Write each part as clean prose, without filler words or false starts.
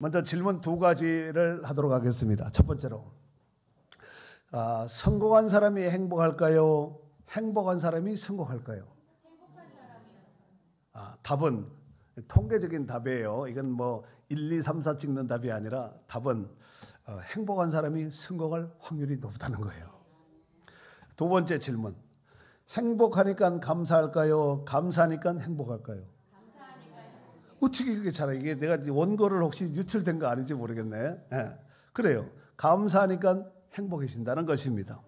먼저 질문 두 가지를 하도록 하겠습니다. 첫 번째로, 성공한 사람이 행복할까요? 행복한 사람이 성공할까요? 답은 통계적인 답이에요. 이건 뭐 1, 2, 3, 4 찍는 답이 아니라 답은 행복한 사람이 성공할 확률이 높다는 거예요. 두 번째 질문, 행복하니까 감사할까요? 감사하니까 행복할까요? 어떻게 그렇게 잘해? 이게 내가 원고를 혹시 유출된 거 아닌지 모르겠네. 네. 그래요. 감사하니까 행복해진다는 것입니다.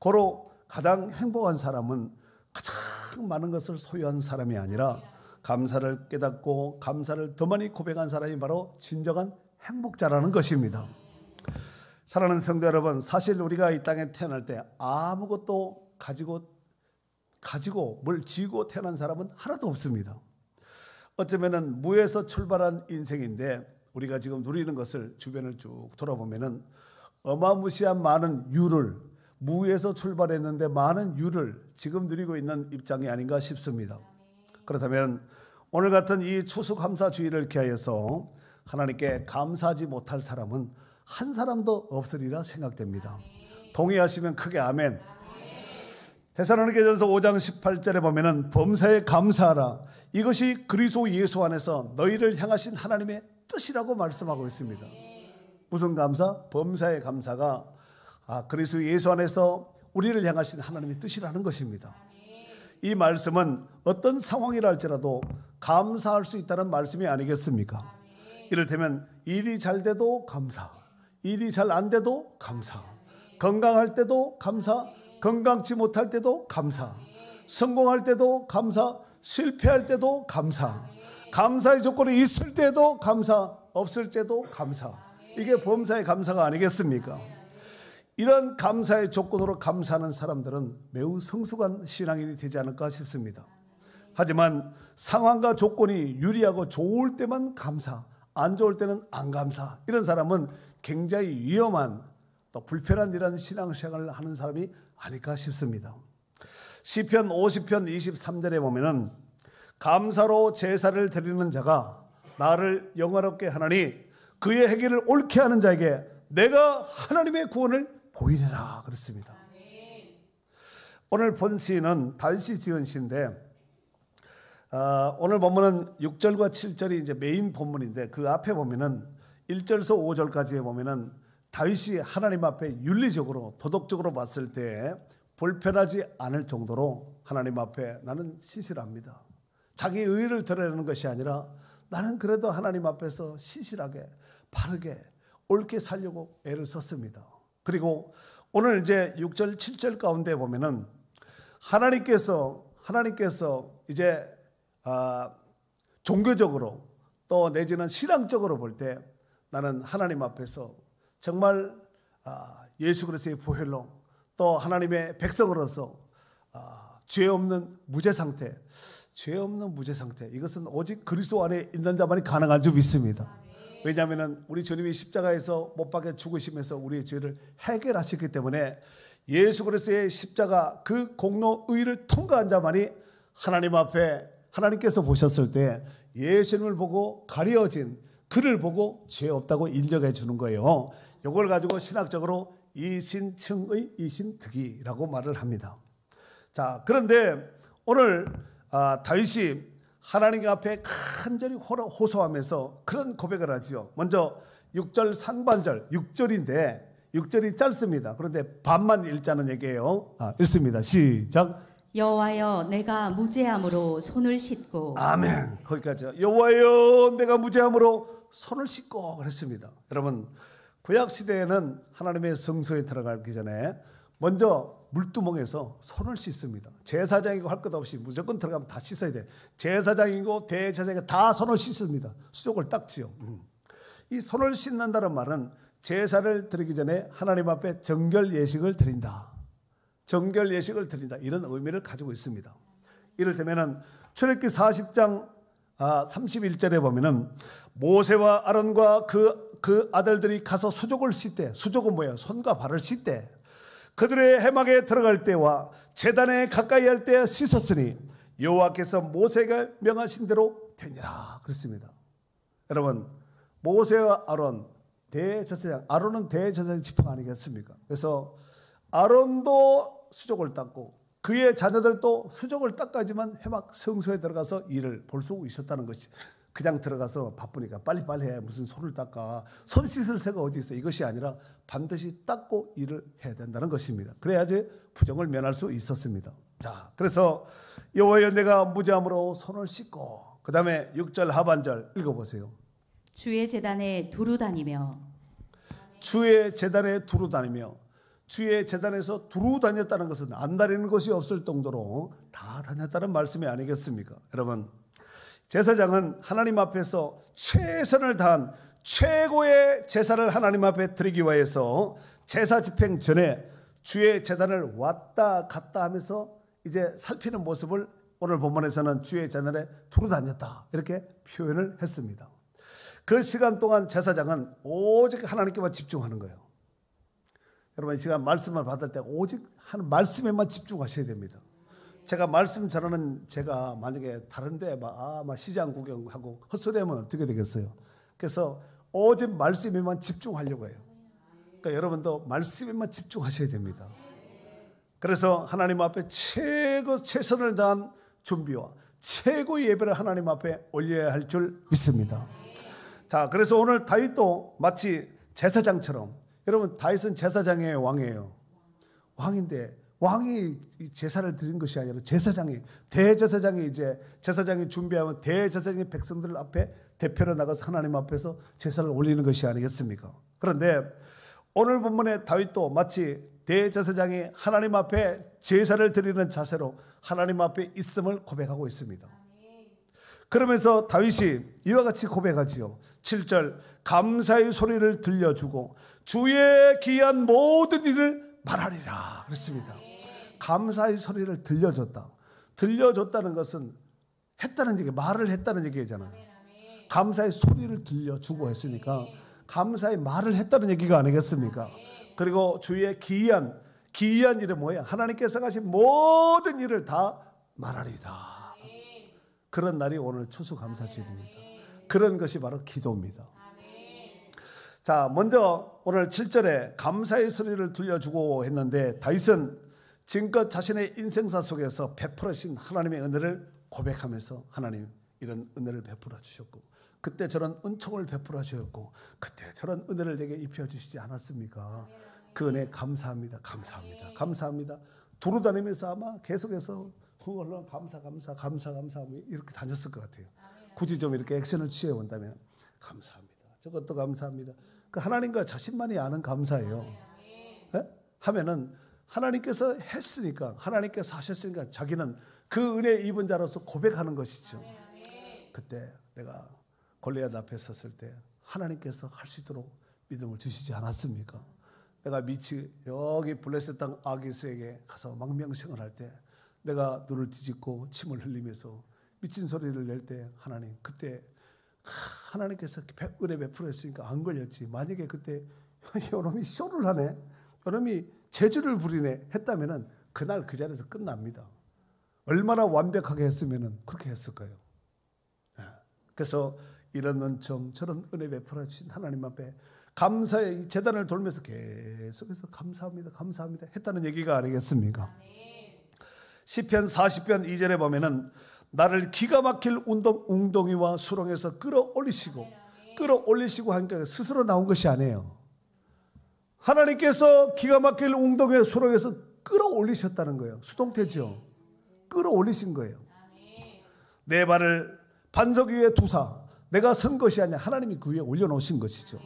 고로 가장 행복한 사람은 가장 많은 것을 소유한 사람이 아니라 감사를 깨닫고 감사를 더 많이 고백한 사람이 바로 진정한 행복자라는 것입니다. 사랑하는 성도 여러분, 사실 우리가 이 땅에 태어날 때 아무것도 가지고 뭘 쥐고 태어난 사람은 하나도 없습니다. 어쩌면은 무에서 출발한 인생인데 우리가 지금 누리는 것을 주변을 쭉 돌아보면은 어마무시한 많은 유를, 무에서 출발했는데 많은 유를 지금 누리고 있는 입장이 아닌가 싶습니다. 그렇다면 오늘 같은 이 추수감사주의를 기하여서 하나님께 감사하지 못할 사람은 한 사람도 없으리라 생각됩니다. 동의하시면 크게 아멘. 데살로니가전서 5장 18절에 보면은 범사에 감사하라. 이것이 그리스도 예수 안에서 너희를 향하신 하나님의 뜻이라고 말씀하고 있습니다. 무슨 감사? 범사의 감사가 그리스도 예수 안에서 우리를 향하신 하나님의 뜻이라는 것입니다. 이 말씀은 어떤 상황이라 할지라도 감사할 수 있다는 말씀이 아니겠습니까? 이를테면 일이 잘 돼도 감사, 일이 잘 안 돼도 감사, 건강할 때도 감사, 건강치 못할 때도 감사, 성공할 때도 감사, 실패할 때도 감사, 감사의 조건이 있을 때도 감사, 없을 때도 감사. 이게 범사의 감사가 아니겠습니까? 이런 감사의 조건으로 감사하는 사람들은 매우 성숙한 신앙인이 되지 않을까 싶습니다. 하지만 상황과 조건이 유리하고 좋을 때만 감사, 안 좋을 때는 안 감사, 이런 사람은 굉장히 위험한 또 불편한 이런 신앙생활을 하는 사람이 아닐까 싶습니다. 시편 50편 23절에 보면은 감사로 제사를 드리는 자가 나를 영화롭게 하나니 그의 행위를 옳게 하는 자에게 내가 하나님의 구원을 보이리라 그랬습니다. 오늘 본 시는 다윗이 지은 시인데 오늘 본문은 6절과 7절이 이제 메인 본문인데 그 앞에 보면은 1절에서 5절까지에 보면은 다윗이 하나님 앞에 윤리적으로 도덕적으로 봤을 때 불편하지 않을 정도로 하나님 앞에 나는 신실합니다. 자기 의의를 드러내는 것이 아니라 나는 그래도 하나님 앞에서 신실하게 바르게 옳게 살려고 애를 썼습니다. 그리고 오늘 이제 6절 7절 가운데 보면은 하나님께서 이제 종교적으로 또 내지는 신앙적으로 볼 때 나는 하나님 앞에서 정말 예수 그리스도의 보혈로 또 하나님의 백성으로서 죄 없는 무죄 상태, 이것은 오직 그리스도 안에 있는 자만이 가능한 줄 믿습니다. 왜냐하면 우리 주님이 십자가에서 못 박혀 죽으시면서 우리의 죄를 해결하셨기 때문에 예수 그리스도의 십자가 그 공로 의를 통과한 자만이 하나님 앞에 하나님께서 보셨을 때 예수님을 보고 가려진 그를 보고 죄 없다고 인정해 주는 거예요. 이걸 가지고 신학적으로 이신층의 이신특이라고 말을 합니다. 자, 그런데 오늘 다윗이 하나님 앞에 간절히 호소하면서 그런 고백을 하지요. 먼저 6절 상반절 6절인데 6절이 짧습니다. 그런데 반만 읽자는 얘기예요. 읽습니다. 시작. 여호와여 내가 무죄함으로 손을 씻고. 아멘. 거기까지요. 여호와여 내가 무죄함으로 손을 씻고 그랬습니다. 여러분 구약 시대에는 하나님의 성소에 들어가기 전에 먼저 물두멍에서 손을 씻습니다. 제사장이고 할 것 없이 무조건 들어가면 다 씻어야 돼. 제사장이고 대제사장이고 다 손을 씻습니다. 수족을 닦지요. 이 손을 씻는다는 말은 제사를 드리기 전에 하나님 앞에 정결 예식을 드린다. 정결 예식을 드린다. 이런 의미를 가지고 있습니다. 이를테면 출애굽기 40장 31절에 보면은 모세와 아론과 그 아들들이 가서 수족을 씻되, 수족은 뭐예요? 손과 발을 씻되 그들의 회막에 들어갈 때와 제단에 가까이 할 때 씻었으니 여호와께서 모세가 명하신 대로 되니라 그랬습니다. 여러분 모세와 아론 대제사장, 아론은 대제사장 지파 아니겠습니까? 그래서 아론도 수족을 닦고 그의 자녀들도 수족을 닦아야지만 해막 성소에 들어가서 일을 볼 수 있었다는 것이, 그냥 들어가서 바쁘니까 빨리빨리 해, 무슨 손을 닦아, 손 씻을 새가 어디 있어, 이것이 아니라 반드시 닦고 일을 해야 된다는 것입니다. 그래야지 부정을 면할 수 있었습니다. 자, 그래서 여호와여 내가 무죄함으로 손을 씻고, 그 다음에 6절 하반절 읽어보세요. 주의 제단에 두루 다니며, 주의 제단에 두루 다니며, 주의 제단에서 두루 다녔다는 것은 안 다니는 것이 없을 정도로 다 다녔다는 말씀이 아니겠습니까? 여러분, 제사장은 하나님 앞에서 최선을 다한 최고의 제사를 하나님 앞에 드리기 위해서 제사 집행 전에 주의 제단을 왔다 갔다 하면서 이제 살피는 모습을 오늘 본문에서는 주의 제단에 두루 다녔다, 이렇게 표현을 했습니다. 그 시간 동안 제사장은 오직 하나님께만 집중하는 거예요. 여러분, 이 시간 말씀을 받을 때 오직 한 말씀에만 집중하셔야 됩니다. 제가 말씀 전하는, 제가 만약에 다른데 막 시장 구경하고 헛소리하면 어떻게 되겠어요? 그래서 오직 말씀에만 집중하려고 해요. 그러니까 여러분도 말씀에만 집중하셔야 됩니다. 그래서 하나님 앞에 최선을 다한 준비와 최고의 예배를 하나님 앞에 올려야 할 줄 믿습니다. 자, 그래서 오늘 다윗도 마치 제사장처럼, 여러분 다윗은 제사장의 왕이에요. 왕인데 왕이 제사를 드린 것이 아니라 제사장이, 대제사장이, 이제 제사장이 준비하면 대제사장이 백성들 앞에 대표로 나가서 하나님 앞에서 제사를 올리는 것이 아니겠습니까? 그런데 오늘 본문의 다윗도 마치 대제사장이 하나님 앞에 제사를 드리는 자세로 하나님 앞에 있음을 고백하고 있습니다. 그러면서 다윗이 이와 같이 고백하지요. 7절 감사의 소리를 들려주고 주의 기이한 모든 일을 말하리라 그랬습니다. 감사의 소리를 들려줬다. 들려줬다는 것은 했다는 얘기, 말을 했다는 얘기잖아요. 감사의 소리를 들려주고 했으니까 감사의 말을 했다는 얘기가 아니겠습니까? 그리고 주의 기이한 일은 뭐예요? 하나님께서 하신 모든 일을 다 말하리다. 그런 날이 오늘 추수감사절입니다. 그런 것이 바로 기도입니다. 자, 먼저 오늘 7절에 감사의 소리를 들려주고 했는데, 다윗은 지금껏 자신의 인생사 속에서 베풀으신 하나님의 은혜를 고백하면서 하나님 이런 은혜를 베풀어 주셨고, 그때 저런 은총을 베풀어 주셨고, 그때 저런 은혜를 내게 입혀 주시지 않았습니까? 그 은혜 감사합니다. 감사합니다. 감사합니다. 두루 다니면서 아마 계속해서 그걸로 감사 이렇게 다녔을 것 같아요. 굳이 좀 이렇게 액션을 취해 본다면 감사합니다. 저것도 감사합니다. 그 하나님과 자신만이 아는 감사예요. 네? 하면은 하나님께서 했으니까, 하나님께서 하셨으니까 자기는 그 은혜 입은 자로서 고백하는 것이죠. 그때 내가 골리앗 앞에 섰을 때 하나님께서 할 수 있도록 믿음을 주시지 않았습니까? 내가 미치 여기 블레셋 땅 아기스에게 가서 망명생을 할 때 내가 눈을 뒤집고 침을 흘리면서 미친 소리를 낼 때 하나님, 그때 하나님께서 은혜 베풀었으니까 안 걸렸지. 만약에 그때 요놈이 쇼를 하네, 요놈이 재주를 부리네 했다면은 그날 그 자리에서 끝납니다. 얼마나 완벽하게 했으면은 그렇게 했을 거예요. 그래서 이런 은총, 저런 은혜 베풀어 주신 하나님 앞에 감사의 제단을 돌면서 계속해서 감사합니다, 감사합니다 했다는 얘기가 아니겠습니까? 시편 40편 2절에 보면은 나를 기가 막힐 웅덩이와 수렁에서 끌어올리시고 하니까 스스로 나온 것이 아니에요. 하나님께서 기가 막힐 웅덩이와 수렁에서 끌어올리셨다는 거예요. 수동태죠. 끌어올리신 거예요. 내 발을 반석 위에 두사 내가 선 것이 아니라 하나님이 그 위에 올려놓으신 것이죠.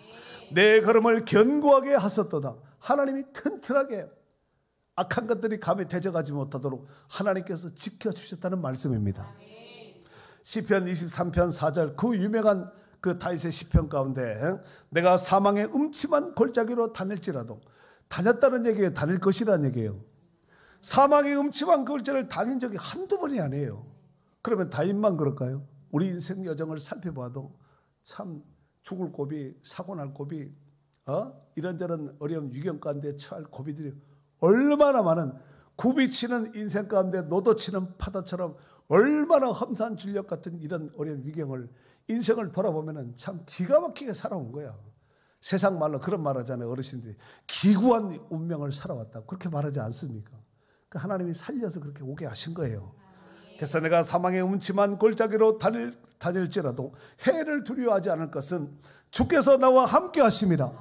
내 걸음을 견고하게 하셨도다. 하나님이 튼튼하게 악한 것들이 감히 대적하지 못하도록 하나님께서 지켜주셨다는 말씀입니다. 시편 23편 4절 그 유명한 그 다윗의 시편 가운데 내가 사망의 음침한 골짜기로 다닐지라도, 다녔다는 얘기예요. 다닐 것이라는 얘기예요. 사망의 음침한 골짜기를 다닌 적이 한두 번이 아니에요. 그러면 다윗만 그럴까요? 우리 인생 여정을 살펴봐도 참 죽을 고비, 사고 날 고비, 이런저런 어려운 위경 가운데 처할 고비들이 얼마나 많은, 굽이치는 인생 가운데 노도치는 파도처럼 얼마나 험산 줄력 같은 이런 어려운 위경을 인생을 돌아보면 참 기가 막히게 살아온 거야. 세상 말로 그런 말 하잖아요. 어르신들이 기구한 운명을 살아왔다고 그렇게 말하지 않습니까? 그러니까 하나님이 살려서 그렇게 오게 하신 거예요. 그래서 내가 사망의 음침한 골짜기로 다닐지라도 해를 두려워하지 않을 것은 주께서 나와 함께 하심이라.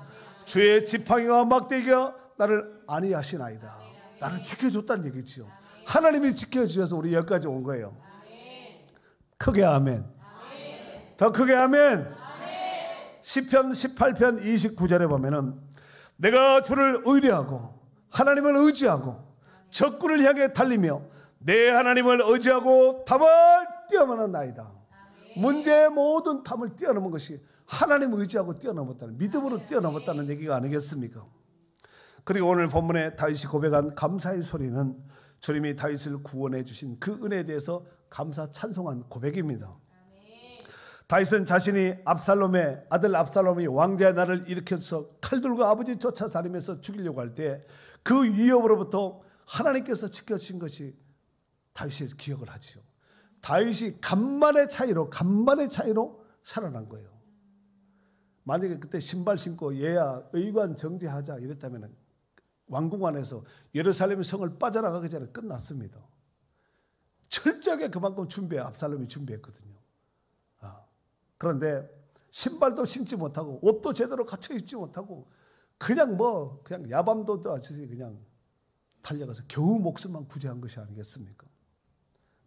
주의 지팡이와 막대기가 나를 안위하시나이다. 나를 지켜줬다는 얘기지요. 하나님이 지켜주셔서 우리 여기까지 온 거예요. 크게 아멘. 더 크게 아멘. 시편 18편 29절에 보면은 내가 주를 의뢰하고 하나님을 의지하고 적군을 향해 달리며 내 하나님을 의지하고 담을 뛰어넘는 나이다. 문제의 모든 담을 뛰어넘은 것이 하나님을 의지하고 뛰어넘었다는, 믿음으로 뛰어넘었다는 얘기가 아니겠습니까? 그리고 오늘 본문에 다윗이 고백한 감사의 소리는 주님이 다윗을 구원해 주신 그 은혜에 대해서 감사 찬송한 고백입니다. 다윗은 자신이 압살롬의 아들 압살롬이 왕자의 날을 일으켜서 칼들과 아버지 쫓아다니면서 죽이려고 할 때 그 위협으로부터 하나님께서 지켜주신 것이 다윗이 기억을 하지요. 다윗이 간만의 차이로 살아난 거예요. 만약에 그때 신발 신고 얘야 의관 정지하자 이랬다면 왕궁 안에서 예루살렘 성을 빠져나가기 전에 끝났습니다. 철저하게 그만큼 압살롬이 준비했거든요. 그런데 신발도 신지 못하고 옷도 제대로 갖춰 입지 못하고 그냥 야밤도 아주 그냥 달려가서 겨우 목숨만 구제한 것이 아니겠습니까?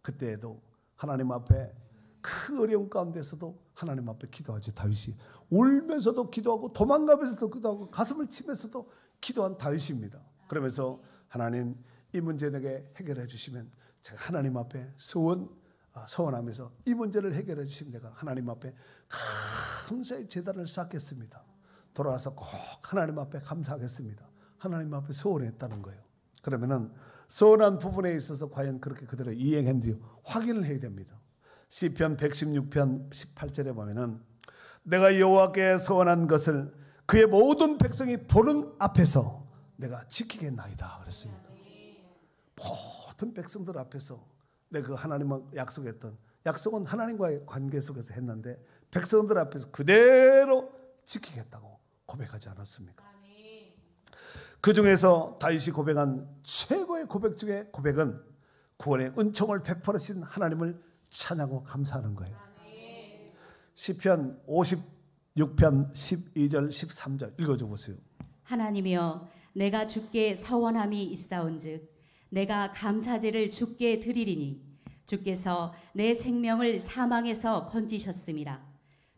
그때에도 하나님 앞에 그 어려운 가운데서도 하나님 앞에 기도하지. 다윗이 울면서도 기도하고 도망가면서도 기도하고 가슴을 치면서도 기도한 다윗입니다. 그러면서 하나님 이 문제 내게 해결해 주시면 제가 하나님 앞에 서원하면서 이 문제를 해결해 주시면 내가 하나님 앞에 감사의 제단을 쌓겠습니다. 돌아와서 꼭 하나님 앞에 감사하겠습니다. 하나님 앞에 서원했다는 거예요. 그러면은 서원한 부분에 있어서 과연 그렇게 그대로 이행했는지 확인을 해야 됩니다. 시편 116편 18절에 보면은 내가 여호와께 서원한 것을 그의 모든 백성이 보는 앞에서 내가 지키겠나이다 그랬습니다. 모든 백성들 앞에서 내가 그 하나님과 약속은 하나님과의 관계 속에서 했는데 백성들 앞에서 그대로 지키겠다고 고백하지 않았습니까? 그 중에서 다윗이 고백한 최고의 고백 중에 고백은 구원의 은총을 베풀으신 하나님을 찬양하고 감사하는 거예요. 시편 56편 12절 13절 읽어줘 보세요. 하나님이여 내가 주께 서원함이 있사온즉 내가 감사제를 주께 드리리니 주께서 내 생명을 사망에서 건지셨음이라.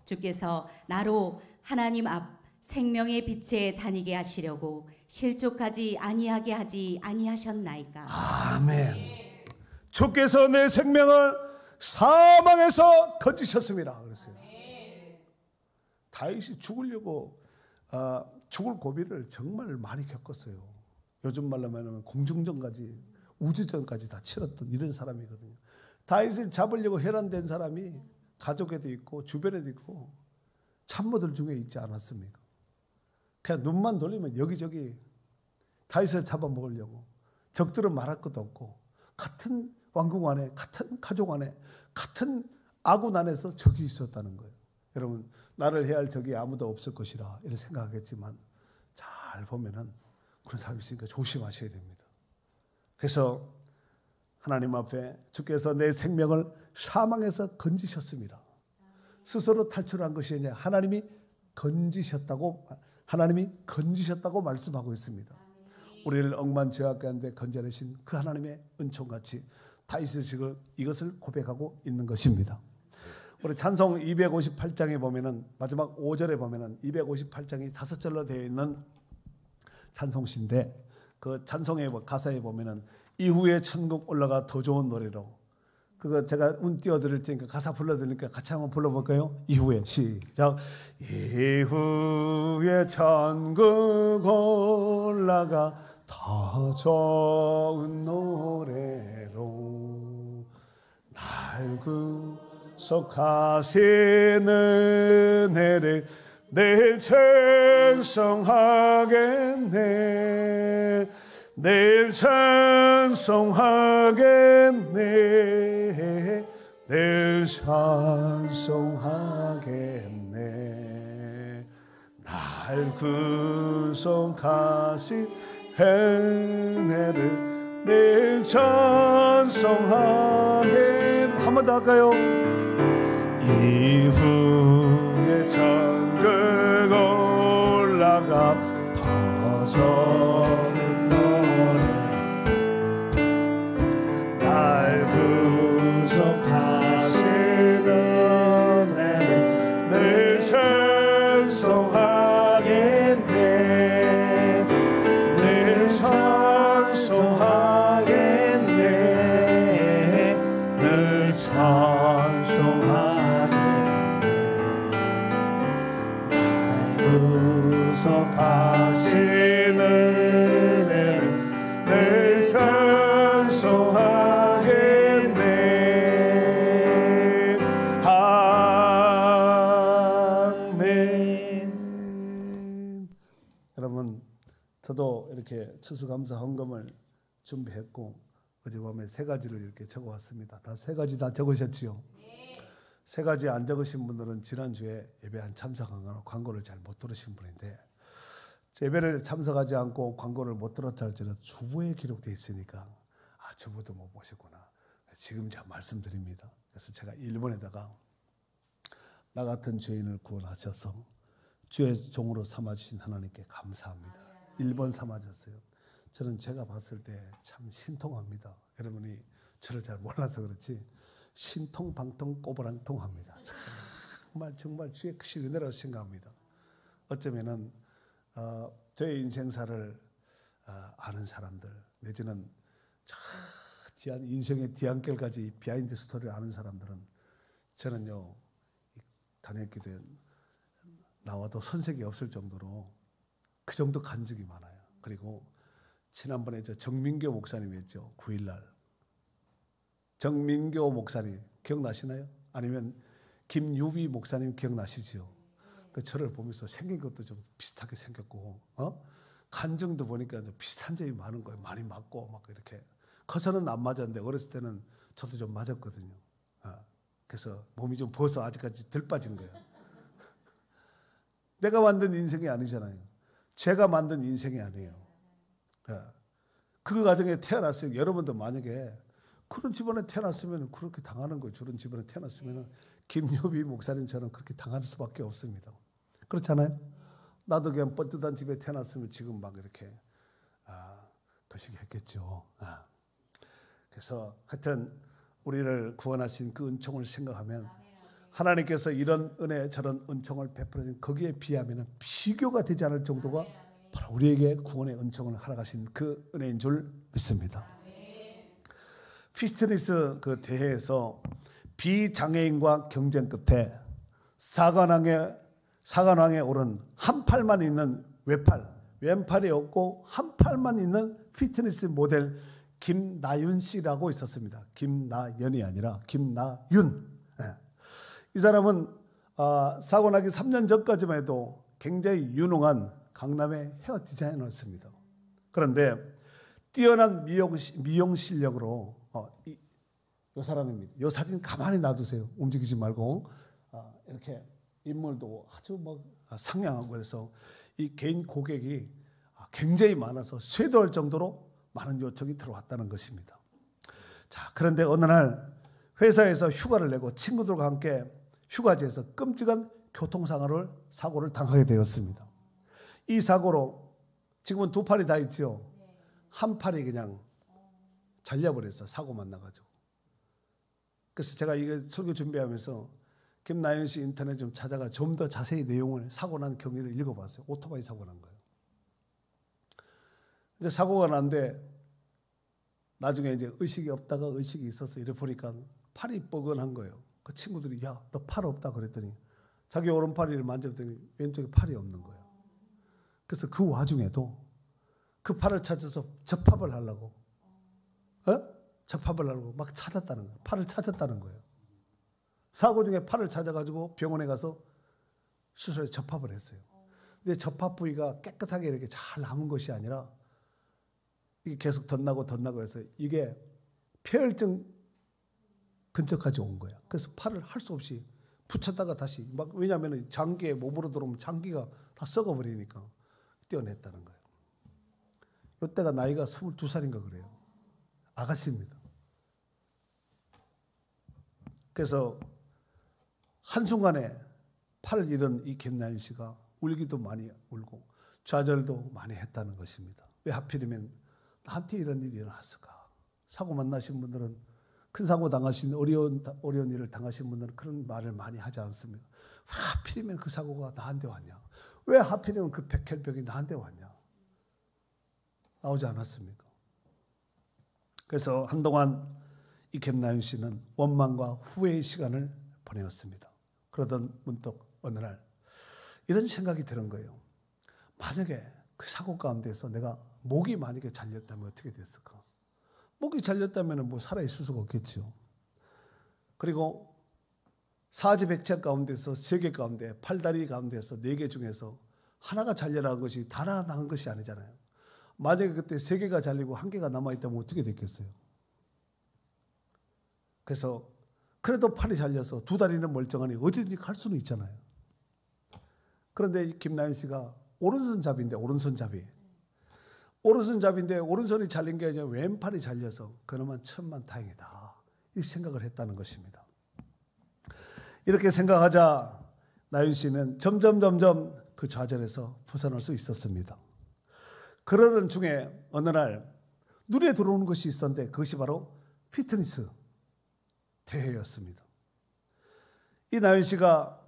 주께서 나로 하나님 앞 생명의 빛에 다니게 하시려고 실족하지 아니하게 하지 아니하셨나이까. 아멘. 주께서 내 생명을 사망에서 건지셨습니다 그랬어요. 다윗이 죽을 고비를 정말 많이 겪었어요. 요즘 말로 하면 공중전까지 우주전까지 다 치렀던 이런 사람이거든요. 다윗을 잡으려고 혈안된 사람이 가족에도 있고 주변에도 있고 참모들 중에 있지 않았습니까? 그냥 눈만 돌리면 여기저기 다윗을 잡아먹으려고 적들은 말할 것도 없고 같은 왕궁 안에 같은 가족 안에 같은 아군 안에서 적이 있었다는 거예요. 여러분 나를 해야 할 적이 아무도 없을 것이라 이렇게 생각하겠지만 잘 보면은 그런 사람이 있으니까 조심하셔야 됩니다. 그래서 하나님 앞에 주께서 내 생명을 사망에서 건지셨습니다. 스스로 탈출한 것이 아니라 하나님이 건지셨다고 말씀하고 있습니다. 우리를 억만죄악 가운데 건져내신 그 하나님의 은총같이 다윗이 이것을 고백하고 있는 것입니다. 우리 찬송 258장에 보면은 마지막 5절에 보면은 258장이 5절로 되어 있는 찬송시인데 그 찬송의 가사에 보면은 이후에 천국 올라가 더 좋은 노래로 그거 제가 띄워드릴 테니까 가사 불러드리니까 같이 한번 불러볼까요? 이후에 시작. 이후에 천국 올라가 더 좋은 노래로 날 구속하신 은혜를 내일 찬송하겠네. 내일 찬송하겠네. 내일 찬송하겠네. 날 구속하신 은혜를 늘 찬송하게. 한 번 더 할까요? 이후에 천국 올라가 더 좋은 노래 날 구속하신 은혜를 늘 찬송하겠네. 늘 찬송하겠네. 늘 찬송하겠네. 날 구속하신 은혜를 늘 찬송하겠네. 아멘. 여러분, 저도 이렇게 추수감사 헌금을 준비했고 어젯밤에 3가지를 이렇게 적어왔습니다. 다 3가지 다 적으셨지요? 네. 3가지 안 적으신 분들은 지난주에 예배 안 참석한 거나 광고를 잘 못 들으신 분인데, 예배를 참석하지 않고 광고를 못 들었다 할지라도 주보에 기록되어 있으니까 주보도 못 보셨구나. 지금 제가 말씀드립니다. 그래서 제가 1번에다가 나 같은 죄인을 구원하셔서 주의 종으로 삼아주신 하나님께 감사합니다. 1번 삼아줬어요. 저는 제가 봤을 때 참 신통합니다. 여러분이 저를 잘 몰라서 그렇지 신통방통 꼬부랑통합니다. 정말 주의 크신 은혜라고 생각합니다. 어쩌면은 저의 인생사를 아는 사람들 내지는 인생의 뒤안길까지 비하인드 스토리를 아는 사람들은 저는요 다녔기에 나와도 손색이 없을 정도로 그 정도 간증이 많아요. 그리고 지난번에 정민교 목사님이었죠. 9일날 정민교 목사님 기억나시나요? 아니면 김유비 목사님 기억나시죠? 그 저를 보면서 생긴 것도 좀 비슷하게 생겼고 간증도 보니까 좀 비슷한 점이 많은 거예요. 많이 맞고 막 이렇게 커서는 안 맞았는데 어렸을 때는 저도 좀 맞았거든요. 그래서 몸이 좀 부어서 아직까지 덜 빠진 거예요. 내가 만든 인생이 아니잖아요. 제가 만든 인생이 아니에요. 그 가정에 태어났어요. 여러분도 만약에 그런 집안에 태어났으면 그렇게 당하는 거예요. 저런 집안에 태어났으면 김유비 목사님처럼 그렇게 당할 수밖에 없습니다. 그렇잖아요? 나도 그냥 뻗듯한 집에 태어났으면 지금 막 이렇게 거시기 했겠죠. 그래서 하여튼 우리를 구원하신 그 은총을 생각하면 하나님께서 이런 은혜 저런 은총을 베풀어진 거기에 비하면 비교가 되지 않을 정도가 바로 우리에게 구원의 은총을 허락하신 그 은혜인 줄 믿습니다. 피트니스 그 대회에서 비장애인과 경쟁 끝에 사관왕에 오른 한 팔만 있는 왼팔이 없고 한 팔만 있는 피트니스 모델 김나윤 씨라고 있었습니다. 김나연이 아니라 김나윤. 이 사람은 사고 나기 3년 전까지만 해도 굉장히 유능한 강남의 헤어 디자이너였습니다. 그런데 뛰어난 미용 실력으로 이 사람입니다. 이 사진 가만히 놔두세요. 움직이지 말고 이렇게 인물도 아주 상냥하고 그래서 이 개인 고객이 굉장히 많아서 쇄도할 정도로 많은 요청이 들어왔다는 것입니다. 자, 그런데 어느 날 회사에서 휴가를 내고 친구들과 함께 휴가지에서 끔찍한 교통사고를 당하게 되었습니다. 이 사고로 지금은 2팔이 다 있죠. 한 팔이 그냥 잘려버렸어. 사고만 나가지고. 그래서 제가 이게 설교 준비하면서 김나연 씨 인터넷 좀 찾아가 좀 더 자세히 내용을 사고 난 경위를 읽어봤어요. 오토바이 사고 난 거예요. 이제 사고가 났는데 나중에 이제 의식이 없다가 의식이 있어서 이래 보니까 팔이 뻐근한 거예요. 그 친구들이 야, 너 팔 없다 그랬더니 자기 오른팔을 만져봤더니 왼쪽에 팔이 없는 거예요. 그래서 그 와중에도 그 팔을 찾아서 접합을 하려고 막 찾았다는 거예요. 팔을 찾았다는 거예요. 사고 중에 팔을 찾아가지고 병원에 가서 수술에 접합을 했어요. 근데 접합 부위가 깨끗하게 이렇게 잘 남은 것이 아니라 이게 계속 덧나고 해서 이게 폐혈증 근처까지 온 거예요. 그래서 팔을 할 수 없이 붙였다가 다시 왜냐하면 장기에 몸으로 들어오면 장기가 다 썩어버리니까 떼어냈다는 거예요. 이때가 나이가 22살인가 그래요. 아가씨입니다. 그래서 한순간에 팔을 잃은 이 김나연 씨가 울기도 많이 울고 좌절도 많이 했다는 것입니다. 왜 하필이면 나한테 이런 일이 일어났을까? 사고 만나신 분들은, 큰 사고 당하신 어려운 일을 당하신 분들은 그런 말을 많이 하지 않습니까? 왜 하필이면 그 사고가 나한테 왔냐? 왜 하필이면 그 백혈병이 나한테 왔냐? 나오지 않았습니까? 그래서 한동안 이 김나연 씨는 원망과 후회의 시간을 보내었습니다. 그러던 문득 어느 날 이런 생각이 드는 거예요. 만약에 그 사고 가운데서 내가 목이 만약에 잘렸다면 어떻게 됐을까? 목이 잘렸다면 뭐 살아있을 수가 없겠죠. 그리고 사지백체 가운데서 3개 가운데, 팔다리 가운데서 4개 중에서 하나가 잘려나간 것이 다 나간 것이 아니잖아요. 만약에 그때 3개가 잘리고 1개가 남아있다면 어떻게 됐겠어요? 그래서 그래도 팔이 잘려서 2다리는 멀쩡하니 어디든지 갈 수는 있잖아요. 그런데 김나연 씨가 오른손잡이인데 오른손이 잘린 게 아니라 왼팔이 잘려서 그놈은 천만다행이다, 이 생각을 했다는 것입니다. 이렇게 생각하자 나연 씨는 점점 그 좌절에서 벗어날 수 있었습니다. 그러던 중에 어느 날 눈에 들어오는 것이 있었는데 그것이 바로 피트니스 대회였습니다. 이 나연 씨가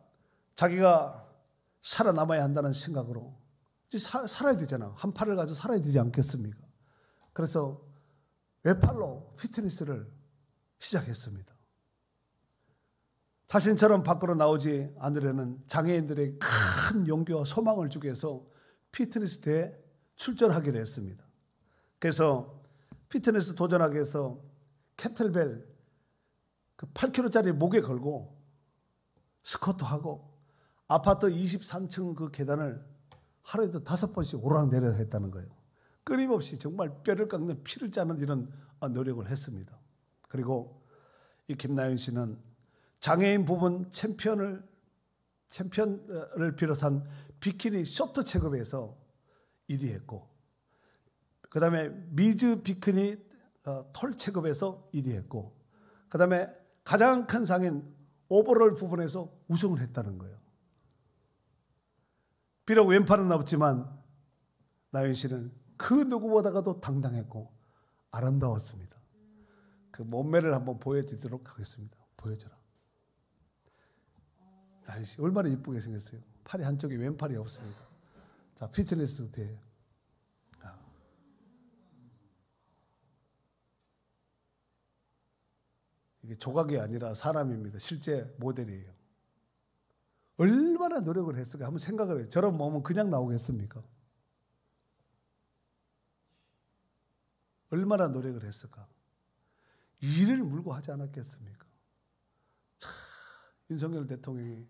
자기가 살아남아야 한다는 생각으로 살아야 되잖아. 한 팔을 가지고 살아야 되지 않겠습니까? 그래서 외팔로 피트니스를 시작했습니다. 자신처럼 밖으로 나오지 않으려는 장애인들의 큰 용기와 소망을 주기 위해서 피트니스 대회에 출전하기로 했습니다. 그래서 피트니스 도전하기 위해서 캐틀벨 그 8kg짜리 목에 걸고 스쿼트하고 아파트 23층 그 계단을 하루에도 5번씩 오르락내리락 했다는 거예요. 끊임없이 정말 뼈를 깎는 피를 짜는 이런 노력을 했습니다. 그리고 이 김나연 씨는 장애인 부분 챔피언을 비롯한 비키니 쇼트 체급에서 1위 했고, 그 다음에 미즈 비키니 털 체급에서 1위 했고, 그 다음에 가장 큰 상인 오버롤 부분에서 우승을 했다는 거예요. 비록 왼팔은 없지만 나연 씨는 그 누구보다도 당당했고 아름다웠습니다. 그 몸매를 한번 보여드리도록 하겠습니다. 보여줘라. 나연 씨 얼마나 이쁘게 생겼어요. 팔이 한쪽에 왼팔이 없습니다. 자, 피트니스 대회. 이게 조각이 아니라 사람입니다. 실제 모델이에요. 얼마나 노력을 했을까 한번 생각을 해요. 저런 몸은 그냥 나오겠습니까? 얼마나 노력을 했을까? 이를 물고 하지 않았겠습니까? 참, 윤석열 대통령이,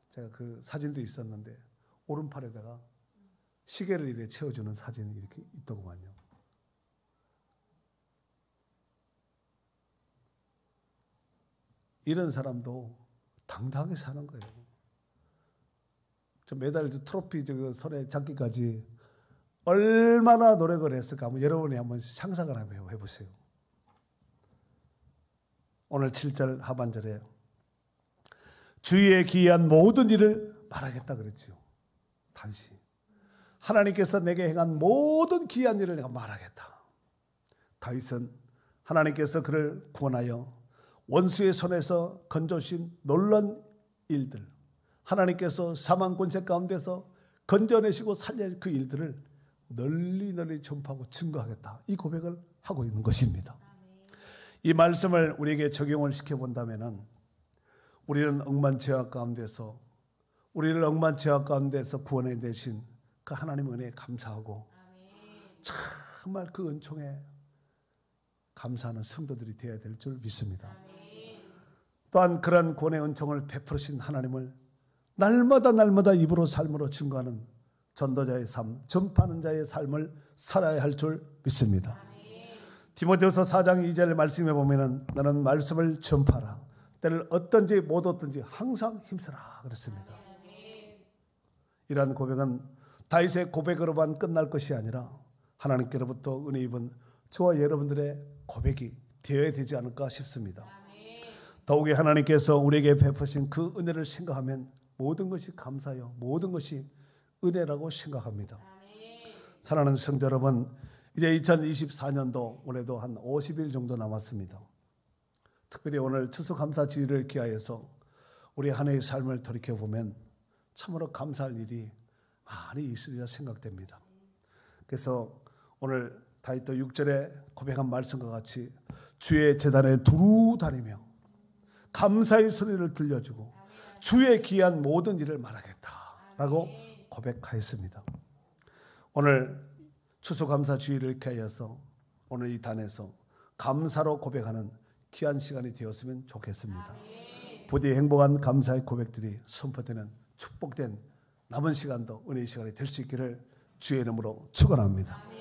제가 그 사진도 있었는데 오른팔에다가 시계를 이렇게 채워주는 사진이 이렇게 있더구만요. 이런 사람도 당당하게 사는 거예요. 저 메달 트로피 손에 잡기까지 얼마나 노력을 했을까 한번 여러분이 한번 상상을 한번 해보세요. 오늘 7절 하반절에 주위에 기이한 모든 일을 말하겠다 그랬지요. 다윗이 하나님께서 내게 행한 모든 기이한 일을 내가 말하겠다. 다윗은 하나님께서 그를 구원하여 원수의 손에서 건져주신 놀라운 일들, 하나님께서 사망 권세 가운데서 건져내시고 살려낸 그 일들을 널리 전파하고 증거하겠다, 이 고백을 하고 있는 것입니다. 이 말씀을 우리에게 적용을 시켜본다면 우리는 억만 죄악 가운데서 구원해 내신 그 하나님의 은혜에 감사하고 정말 그 은총에 감사하는 성도들이 되어야 될 줄 믿습니다. 또한 그런 구원의 은총을 베푸신 하나님을 날마다 입으로 삶으로 증거하는 전도자의 삶, 전파하는 자의 삶을 살아야 할 줄 믿습니다. 디모데후서 4장 2절 말씀에 보면은 너는 말씀을 전파하라. 때를 어떤지 못 얻든지 항상 힘쓰라 그랬습니다. 이러한 고백은 다윗의 고백으로만 끝날 것이 아니라 하나님께로부터 은혜 입은 저와 여러분들의 고백이 되어야 되지 않을까 싶습니다. 더욱이 하나님께서 우리에게 베푸신 그 은혜를 생각하면 모든 것이 감사요, 모든 것이 은혜라고 생각합니다. 사랑하는 성도 여러분, 이제 2024년도 올해도 한 50일 정도 남았습니다. 특별히 오늘 추수감사주일을 기하여서 우리 한 해의 삶을 돌이켜보면 참으로 감사할 일이 많이 있으리라 생각됩니다. 그래서 오늘 다윗도 6절에 고백한 말씀과 같이 주의 제단에 두루 다니며 감사의 소리를 들려주고 주의 귀한 모든 일을 말하겠다라고 고백하였습니다. 오늘 추수감사주일을 기하여서 오늘 이 단에서 감사로 고백하는 귀한 시간이 되었으면 좋겠습니다. 부디 행복한 감사의 고백들이 선포되는 축복된 남은 시간도 은혜의 시간이 될 수 있기를 주의 이름으로 축원합니다.